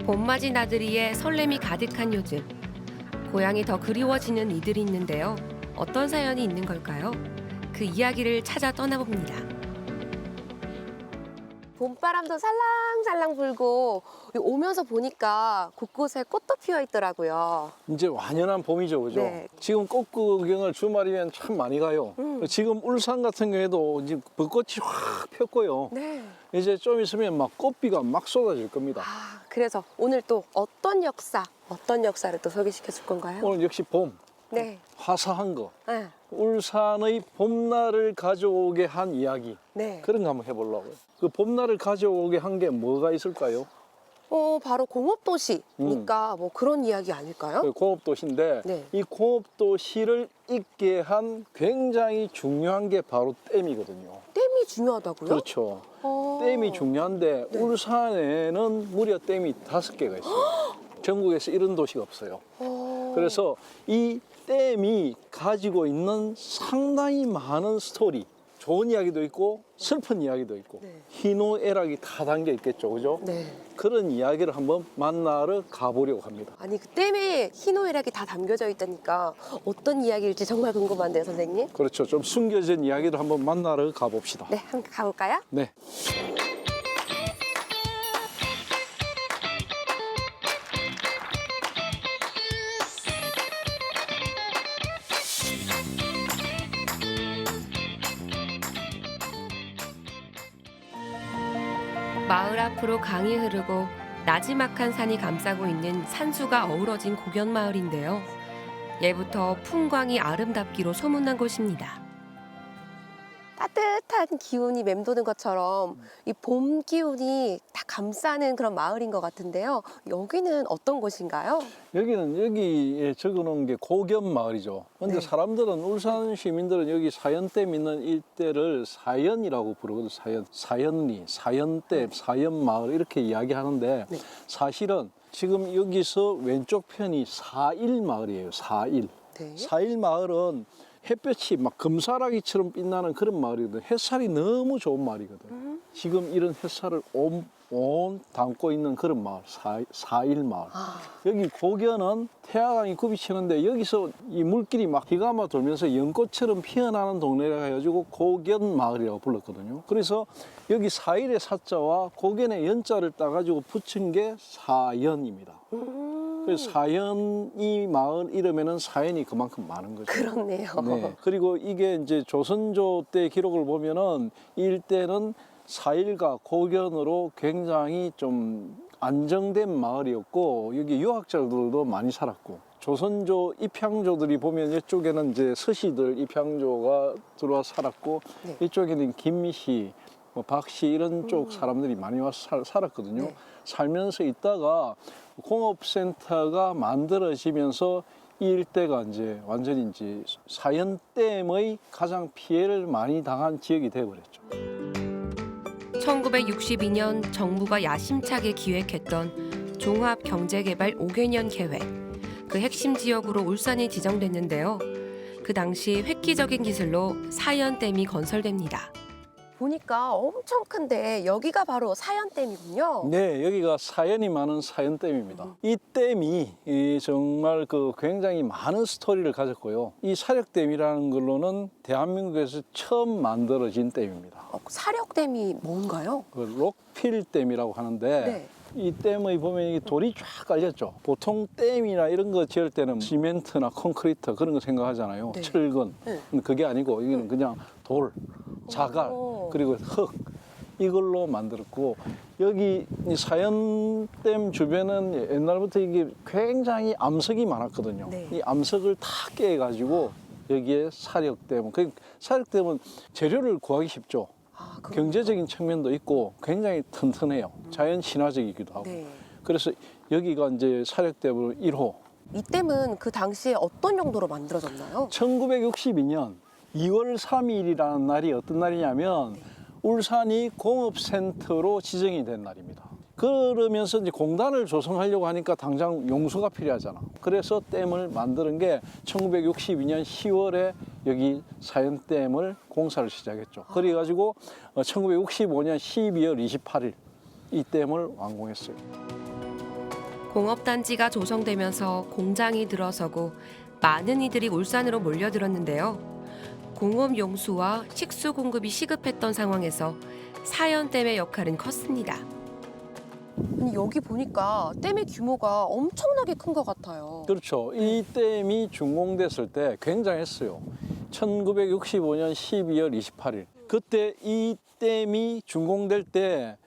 봄맞이 나들이에 설렘이 가득한 요즘. 고향이 더 그리워지는 이들이 있는데요. 어떤 사연이 있는 걸까요? 그 이야기를 찾아 떠나봅니다. 봄바람도 살랑살랑 불고 오면서 보니까 곳곳에 꽃도 피어 있더라고요. 이제 완연한 봄이죠, 그죠? 네. 지금 꽃 구경을 주말이면 참 많이 가요. 지금 울산 같은 경우에도 이제 벚꽃이 확 폈고요. 네. 이제 좀 있으면 막 꽃비가 막 쏟아질 겁니다. 그래서 오늘 또 어떤 역사를 또 소개시켜 줄 건가요? 오늘 역시 봄, 네. 화사한 거. 네. 울산의 봄날을 가져오게 한 이야기. 네. 그런 거 한번 해보려고요. 그 봄날을 가져오게 한 게 뭐가 있을까요? 바로 공업도시니까 뭐 그런 이야기 아닐까요? 그 공업도시인데 네. 이 공업도시를 있게 한 굉장히 중요한 게 바로 댐이거든요. 댐이 중요하다고요? 그렇죠. 어. 댐이 중요한데 네. 울산에는 무려 댐이 5개가 있어요. 전국에서 이런 도시가 없어요. 그래서 이 댐이 가지고 있는 상당히 많은 스토리, 좋은 이야기도 있고 슬픈 이야기도 있고 네. 희노애락이 다 담겨 있겠죠, 그죠? 네. 그런 이야기를 한번 만나러 가보려고 합니다. 아니 그 댐에 희노애락이 다 담겨져 있다니까 어떤 이야기일지 정말 궁금한데요, 선생님? 그렇죠. 좀 숨겨진 이야기를 한번 만나러 가봅시다. 네, 한번 가볼까요? 네. 마을 앞으로 강이 흐르고 나지막한 산이 감싸고 있는 산수가 어우러진 고견마을인데요. 예부터 풍광이 아름답기로 소문난 곳입니다. 따뜻한 기운이 맴도는 것처럼 이 봄 기운이 다 감싸는 그런 마을인 것 같은데요. 여기는 어떤 곳인가요? 여기에 적어놓은 게 고견 마을이죠. 근데 네. 사람들은 울산 시민들은 여기 사연댐 있는 일대를 사연이라고 부르거든요. 사연리, 사연댐, 사연마을 이렇게 이야기하는데 네. 사실은 지금 여기서 왼쪽 편이 사일마을이에요. 사일. 네. 사일마을은 햇볕이 막 금사라기처럼 빛나는 그런 마을이거든. 햇살이 너무 좋은 마을이거든. 지금 이런 햇살을 온 담고 있는 그런 마을, 사일마을. 여기 고견은 태화강이 굽이치는데 여기서 이 물길이 막 기가마 돌면서 연꽃처럼 피어나는 동네라 해가지고 고견 마을이라고 불렀거든요. 그래서 여기 사일의 사자와 고견의 연자를 따가지고 붙인 게 사연입니다. 그래서 사연이 마을 이름에는 사연이 그만큼 많은 거죠. 그렇네요. 네. 그리고 이게 이제 조선조 때 기록을 보면은 이 일대는 사일과 고견으로 굉장히 좀 안정된 마을이었고 여기 유학자들도 많이 살았고 조선조 입향조들이 보면 이쪽에는 이제 서씨들 입향조가 들어와 살았고 네. 이쪽에는 김씨, 뭐 박씨 이런 쪽 사람들이 많이 와서 살았거든요. 네. 살면서 있다가 공업센터가 만들어지면서 이 일대가 이제 완전히 이제 사연댐의 가장 피해를 많이 당한 지역이 되어버렸죠. 1962년 정부가 야심차게 기획했던 종합경제개발 5개년 계획. 그 핵심 지역으로 울산이 지정됐는데요. 그 당시 획기적인 기술로 사연댐이 건설됩니다. 보니까 엄청 큰데 여기가 바로 사연댐이군요. 네, 여기가 사연이 많은 사연댐입니다. 이 댐이 정말 그 굉장히 많은 스토리를 가졌고요. 이 사력댐이라는 걸로는 대한민국에서 처음 만들어진 댐입니다. 사력댐이 뭔가요? 그 록필댐이라고 하는데 네. 이 댐의 보면 이 돌이 쫙 깔렸죠. 보통 댐이나 이런 거 지을 때는 시멘트나 콘크리트 그런 거 생각하잖아요. 네. 철근. 네. 근데 그게 아니고 여기는 그냥 돌, 자갈, 오. 그리고 흙 이걸로 만들었고 여기 이 사연댐 주변은 옛날부터 이게 굉장히 암석이 많았거든요. 네. 이 암석을 다 깨가지고 여기에 사력댐. 그 사력댐은 재료를 구하기 쉽죠. 경제적인 측면도 있고 굉장히 튼튼해요. 자연 친화적이기도 하고. 네. 그래서 여기가 이제 사력댐으로 1호. 이 댐은 그 당시에 어떤 용도로 만들어졌나요? 1962년 2월 3일이라는 날이 어떤 날이냐면 울산이 공업센터로 지정이 된 날입니다. 그러면서 이제 공단을 조성하려고 하니까 당장 용수가 필요하잖아. 그래서 댐을 만드는 게 1962년 10월에 여기 사연댐을 공사를 시작했죠. 그래가지고 1965년 12월 28일 이 댐을 완공했어요. 공업단지가 조성되면서 공장이 들어서고 많은 이들이 울산으로 몰려들었는데요. 공업 용수와 식수 공급이 시급했던 상황에서 사연댐의 역할은 컸습니다. 아니, 여기 보니까 댐의 규모가 엄청나게 큰 것 같아요. 그렇죠. 이 댐이 준공됐을 때 굉장했어요. 1965년 12월 28일. 그때 이 댐이 준공될 때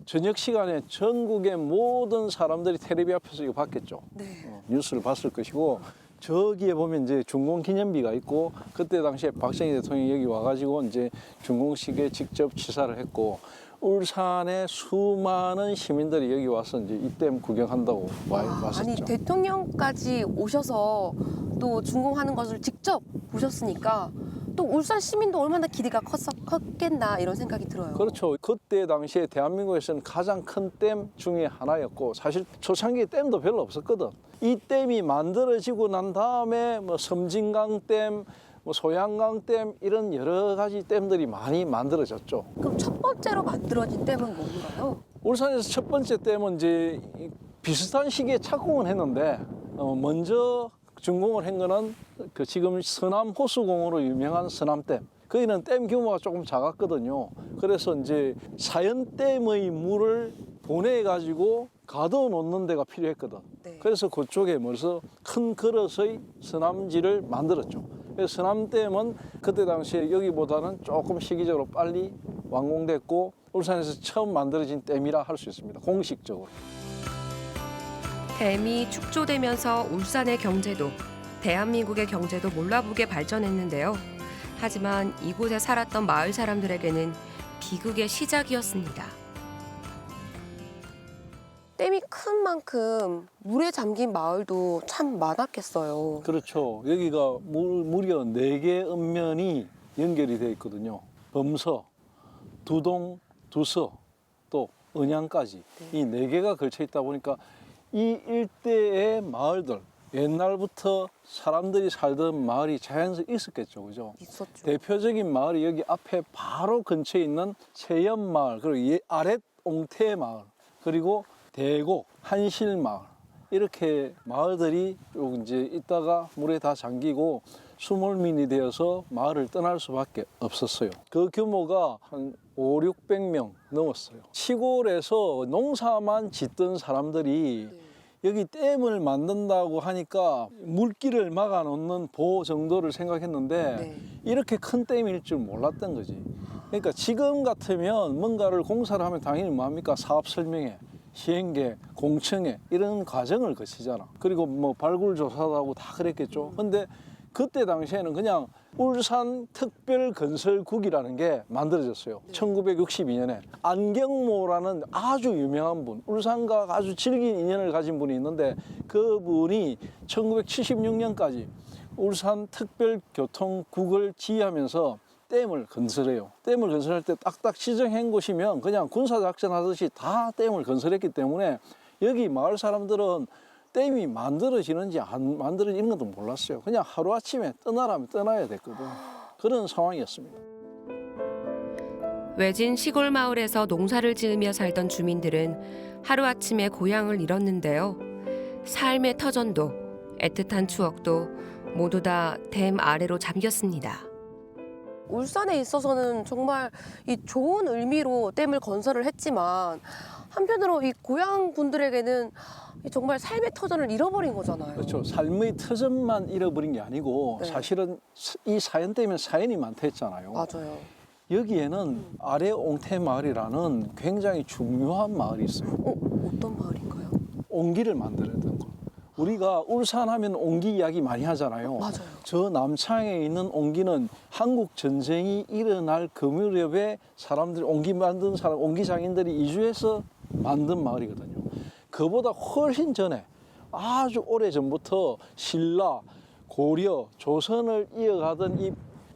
저녁 시간에 전국의 모든 사람들이 텔레비 앞에서 이거 봤겠죠. 네. 뉴스를 봤을 것이고 저기에 보면 이제 준공 기념비가 있고 그때 당시에 박정희 대통령이 여기 와가지고 이제 준공식에 직접 지사를 했고 울산의 수많은 시민들이 여기 와서 이제 이 댐 구경한다고 왔었죠. 아니, 대통령까지 오셔서 또 준공하는 것을 직접 보셨으니까 또 울산 시민도 얼마나 기대가 컸겠나 이런 생각이 들어요. 그렇죠. 그때 당시에 대한민국에서는 가장 큰 댐 중에 하나였고 사실 초창기에 댐도 별로 없었거든. 이 댐이 만들어지고 난 다음에 뭐 섬진강댐, 뭐 소양강댐 이런 여러 가지 댐들이 많이 만들어졌죠. 그럼 첫 번째로 만들어진 댐은 뭔가요? 울산에서 첫 번째 댐은 이제 비슷한 시기에 착공을 했는데 먼저 준공을 한 거는 그 지금 서남 호수공으로 유명한 서남댐. 거기는 댐 규모가 조금 작았거든요. 그래서 이제 사연댐의 물을 보내가지고 가둬놓는 데가 필요했거든. 네. 그래서 그쪽에 멀서 큰 그릇의 서남지를 만들었죠. 그래서 서남댐은 그때 당시에 여기보다는 조금 시기적으로 빨리 완공됐고 울산에서 처음 만들어진 댐이라 할 수 있습니다. 공식적으로. 댐이 축조되면서 울산의 경제도, 대한민국의 경제도 몰라보게 발전했는데요. 하지만 이곳에 살았던 마을 사람들에게는 비극의 시작이었습니다. 댐이 큰 만큼 물에 잠긴 마을도 참 많았겠어요. 그렇죠. 여기가 무려 4개 읍면이 연결이 되어 있거든요. 범서, 두동, 두서, 또 은양까지 이 4개가 걸쳐 있다 보니까 이 일대의 마을들, 옛날부터 사람들이 살던 마을이 자연스레 있었겠죠. 그죠? 있었죠. 대표적인 마을이 여기 앞에 바로 근처에 있는 세연마을, 그리고 아랫 옹태마을, 그리고 대곡, 한실마을 이렇게 마을들이 쭉 이제 있다가 물에 다 잠기고 수몰민이 되어서 마을을 떠날 수밖에 없었어요. 그 규모가 한 500~600명 넘었어요. 시골에서 농사만 짓던 사람들이 여기 댐을 만든다고 하니까 물길을 막아놓는 보호 정도를 생각했는데 네. 이렇게 큰 댐일 줄 몰랐던 거지. 그러니까 지금 같으면 뭔가를 공사를 하면 당연히 뭐합니까? 사업 설명회, 시행계, 공청회 이런 과정을 거치잖아. 그리고 뭐 발굴 조사도 하고 다 그랬겠죠. 근데 그때 당시에는 그냥 울산 특별건설국이라는 게 만들어졌어요. 1962년에 안경모라는 아주 유명한 분, 울산과 아주 질긴 인연을 가진 분이 있는데 그분이 1976년까지 울산 특별교통국을 지휘하면서 댐을 건설해요. 댐을 건설할 때 딱딱 지정한 곳이면 그냥 군사작전 하듯이 다 댐을 건설했기 때문에 여기 마을 사람들은 댐이 만들어지는지 안 만들어지는 것도 몰랐어요. 그냥 하루아침에 떠나라면 떠나야 됐거든. 그런 상황이었습니다. 외진 시골 마을에서 농사를 지으며 살던 주민들은 하루아침에 고향을 잃었는데요. 삶의 터전도 애틋한 추억도 모두 다 댐 아래로 잠겼습니다. 울산에 있어서는 정말 이 좋은 의미로 댐을 건설을 했지만 한편으로 이 고향 분들에게는 정말 삶의 터전을 잃어버린 거잖아요. 그렇죠. 삶의 터전만 잃어버린 게 아니고 네. 사실은 이 사연 때문에 사연이 많다 했잖아요. 맞아요. 여기에는 아래 옹태마을이라는 굉장히 중요한 마을이 있어요. 어떤 마을인가요? 옹기를 만들었던 거. 우리가 울산 하면 옹기 이야기 많이 하잖아요. 맞아요. 저 남창에 있는 옹기는 한국 전쟁이 일어날 그 무렵에 사람들이 옹기 만든 사람, 옹기 장인들이 이주해서 만든 마을이거든요. 그보다 훨씬 전에 아주 오래 전부터 신라, 고려, 조선을 이어가던 이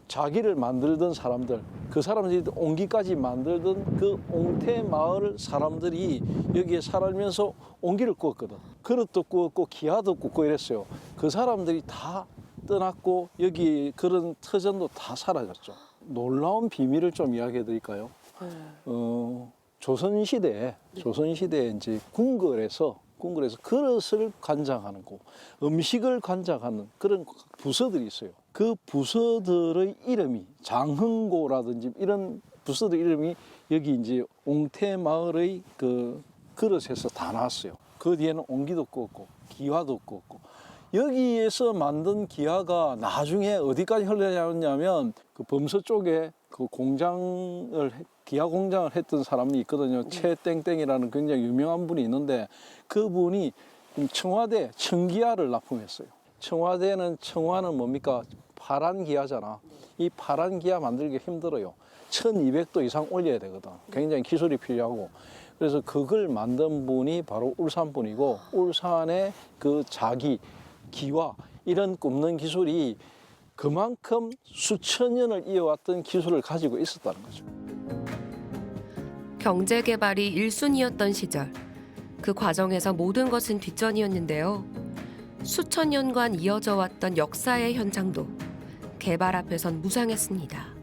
자기를 만들던 사람들, 그 사람들이 옹기까지 만들던 그 옹태 마을 사람들이 여기에 살면서 옹기를 구웠거든. 그릇도 구웠고 기아도 굽고 이랬어요. 그 사람들이 다 떠났고 여기 그런 터전도 다 사라졌죠. 놀라운 비밀을 좀 이야기해 드릴까요? 조선시대에 이제 궁궐에서 궁궐에서 그릇을 관장하는 거, 음식을 관장하는 그런 부서들이 있어요. 그 부서들의 이름이 장흥고라든지 이런 부서들 이름이 여기 이제 옹태 마을의 그 그릇에서 다 나왔어요. 그 뒤에는 옹기도 꽂고 기와도 꽂고 여기에서 만든 기와가 나중에 어디까지 흘러나왔냐면 그 범서 쪽에 그 기와 공장을 했던 사람이 있거든요. 최땡땡이라는 굉장히 유명한 분이 있는데 그분이 청와대 청기와를 납품했어요. 청와는 뭡니까? 파란 기와잖아. 이 파란 기와 만들기 힘들어요. 1200도 이상 올려야 되거든. 굉장히 기술이 필요하고. 그래서 그걸 만든 분이 바로 울산 분이고 울산의 그 기와 이런 굽는 기술이 그만큼 수천 년을 이어왔던 기술을 가지고 있었다는 거죠. 경제 개발이 1순위였던 시절. 그 과정에서 모든 것은 뒷전이었는데요. 수천 년간 이어져 왔던 역사의 현장도 개발 앞에선 무상했습니다.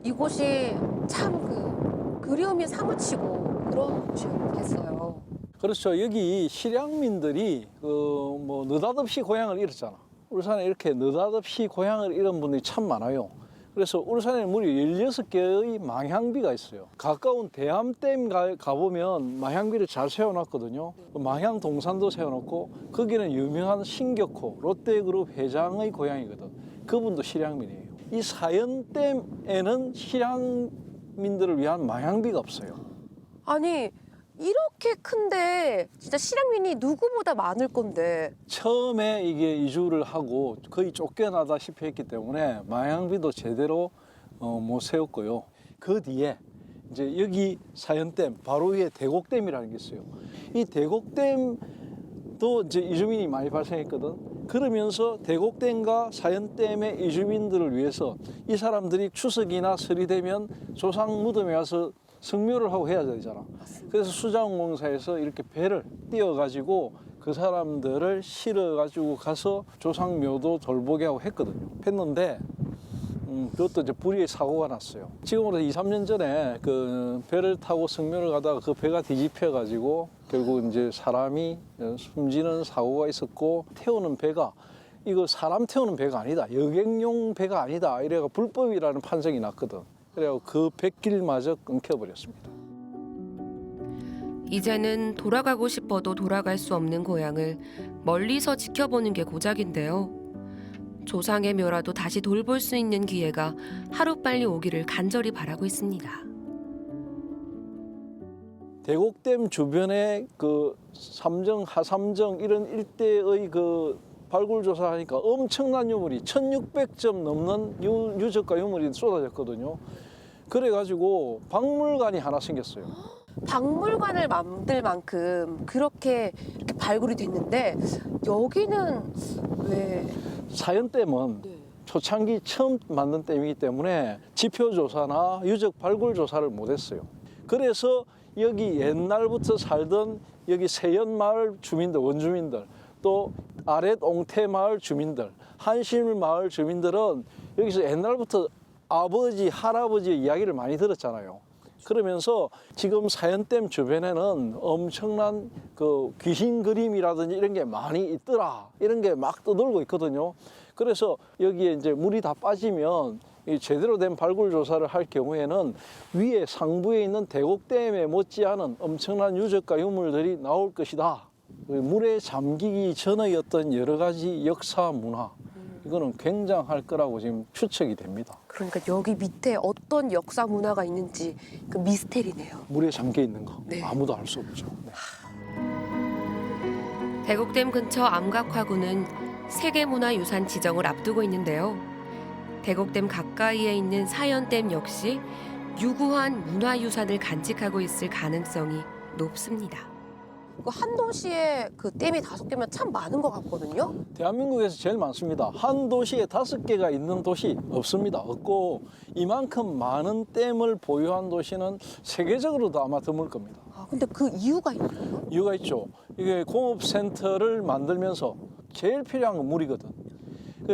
이곳이 참 그리움이 사무치고 그런 곳이었겠어요. 그렇죠. 여기 실향민들이 느닷없이 고향을 잃었잖아. 울산에 이렇게 느닷없이 고향을 잃은 분들이 참 많아요. 그래서 울산에 무려 16개의 망향비가 있어요. 가까운 대암댐 가보면 망향비를 잘 세워놨거든요. 망향동산도 세워놓고 거기는 유명한 신격호 롯데그룹 회장의 고향이거든. 그분도 실향민이에요. 이 사연댐에는 실향민들을 위한 망향비가 없어요. 아니 이렇게 큰데 진짜 실향민이 누구보다 많을 건데 처음에 이게 이주를 하고 거의 쫓겨나다시피 했기 때문에 망향비도 제대로 못 세웠고요. 그 뒤에 이제 여기 사연댐 바로 위에 대곡댐이라는 게 있어요. 이 대곡댐도 이제 이주민이 많이 발생했거든. 그러면서 대곡댐과 사연댐의 이주민들을 위해서 이 사람들이 추석이나 설이 되면 조상 무덤에 와서 성묘를 하고 해야 되잖아. 그래서 수자원공사에서 이렇게 배를 띄워가지고 그 사람들을 실어가지고 가서 조상묘도 돌보게 하고 했거든요. 했는데 그것도 이제 불의의 사고가 났어요. 지금으로서 2, 3년 전에 그 배를 타고 성묘를 가다가 그 배가 뒤집혀가지고 결국 이제 사람이 숨지는 사고가 있었고 태우는 배가 이거 사람 태우는 배가 아니다. 여객용 배가 아니다. 이래가 불법이라는 판정이 났거든. 그래서 그 뱃길마저 끊겨버렸습니다. 이제는 돌아가고 싶어도 돌아갈 수 없는 고향을 멀리서 지켜보는 게 고작인데요. 조상의 묘라도 다시 돌볼 수 있는 기회가 하루빨리 오기를 간절히 바라고 있습니다. 대곡댐 주변에 그 삼정, 하삼정 이런 일대의 그 발굴 조사하니까 엄청난 유물이 1600점 넘는 유적과 유물이 쏟아졌거든요. 그래가지고 박물관이 하나 생겼어요. 박물관을 만들 만큼 그렇게 이렇게 발굴이 됐는데 여기는 왜? 사연댐은 초창기 처음 만든 댐이기 때문에 지표조사나 유적 발굴 조사를 못했어요. 그래서 여기 옛날부터 살던 여기 세연마을 주민들, 원주민들, 또 아랫 옹태마을 주민들, 한실마을 주민들은 여기서 옛날부터 아버지, 할아버지의 이야기를 많이 들었잖아요. 그러면서 지금 사연댐 주변에는 엄청난 그 귀신 그림이라든지 이런 게 많이 있더라. 이런 게 막 떠돌고 있거든요. 그래서 여기에 이제 물이 다 빠지면 이 제대로 된 발굴 조사를 할 경우에는 위에 상부에 있는 대곡댐에 못지않은 엄청난 유적과 유물들이 나올 것이다. 물에 잠기기 전의 어떤 여러 가지 역사 문화 이거는 굉장할 거라고 지금 추측이 됩니다. 그러니까 여기 밑에 어떤 역사 문화가 있는지 그 미스테리네요. 물에 잠겨 있는 거 네. 아무도 알 수 없죠. 네. 대곡댐 근처 암각화구는 세계문화유산 지정을 앞두고 있는데요. 대곡댐 가까이에 있는 사연댐 역시 유구한 문화유산을 간직하고 있을 가능성이 높습니다. 한 도시에 그 댐이 5개면 참 많은 것 같거든요. 대한민국에서 제일 많습니다. 한 도시에 5개가 있는 도시 없습니다. 없고 이만큼 많은 댐을 보유한 도시는 세계적으로도 아마 드물 겁니다. 아, 근데 그 이유가 있는 거예요? 이유가 있죠. 이게 공업센터를 만들면서 제일 필요한 건 물이거든.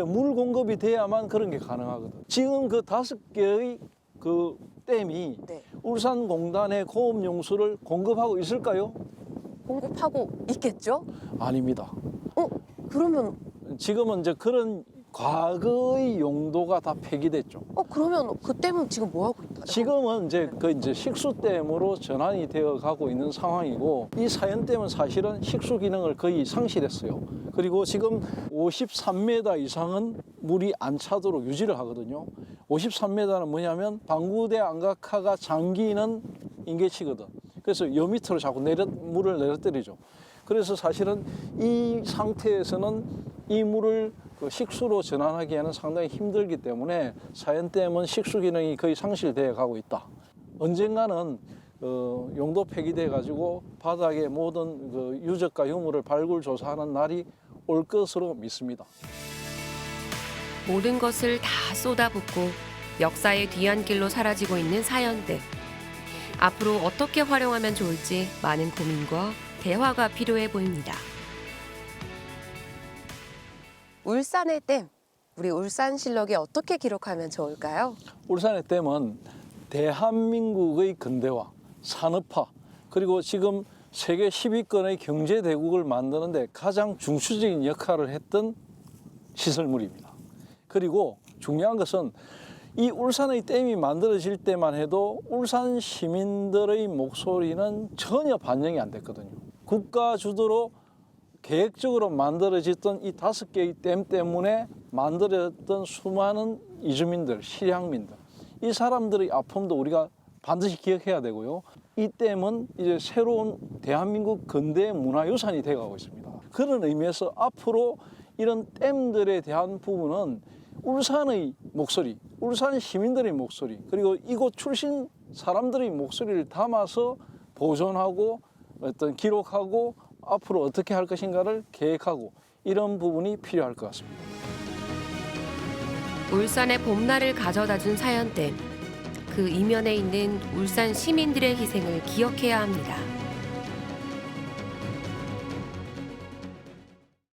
물 공급이 돼야만 그런 게 가능하거든. 지금 그 5개의 그 댐이 네. 울산공단의 공업용수를 공급하고 있을까요? 공급하고 있겠죠? 아닙니다. 그러면 지금은 이제 그런 과거의 용도가 다 폐기됐죠. 그러면 그 댐은 지금 뭐 하고 있나요? 지금은 이제 식수댐으로 전환이 되어 가고 있는 상황이고, 이 사연댐은 사실은 식수 기능을 거의 상실했어요. 그리고 지금 53m 이상은 물이 안 차도록 유지를 하거든요. 53m는 뭐냐면 방구대 안각하가 잠기는 인계치거든. 그래서 요 밑으로 자꾸 물을 내려뜨리죠. 그래서 사실은 이 상태에서는 이 물을 그 식수로 전환하기에는 상당히 힘들기 때문에 사연댐은 식수 기능이 거의 상실되어 가고 있다. 언젠가는 용도 폐기돼 가지고 바닥의 모든 그 유적과 유물을 발굴 조사하는 날이 올 것으로 믿습니다. 모든 것을 다 쏟아붓고 역사의 뒤안길로 사라지고 있는 사연댐. 앞으로 어떻게 활용하면 좋을지 많은 고민과 대화가 필요해 보입니다. 울산의 댐, 우리 울산실록에 어떻게 기록하면 좋을까요? 울산의 댐은 대한민국의 근대화, 산업화, 그리고 지금 세계 10위권의 경제대국을 만드는 데 가장 중추적인 역할을 했던 시설물입니다. 그리고 중요한 것은 이 울산의 댐이 만들어질 때만 해도 울산 시민들의 목소리는 전혀 반영이 안 됐거든요. 국가 주도로 계획적으로 만들어졌던 이 5개의 댐 때문에 만들어졌던 수많은 이주민들, 실향민들, 이 사람들의 아픔도 우리가 반드시 기억해야 되고요. 이 댐은 이제 새로운 대한민국 근대 문화유산이 되어가고 있습니다. 그런 의미에서 앞으로 이런 댐들에 대한 부분은 울산의 목소리, 울산 시민들의 목소리, 그리고 이곳 출신 사람들의 목소리를 담아서 보존하고 어떤 기록하고 앞으로 어떻게 할 것인가를 계획하고 이런 부분이 필요할 것 같습니다. 울산의 봄날을 가져다준 사연댐. 그 이면에 있는 울산 시민들의 희생을 기억해야 합니다.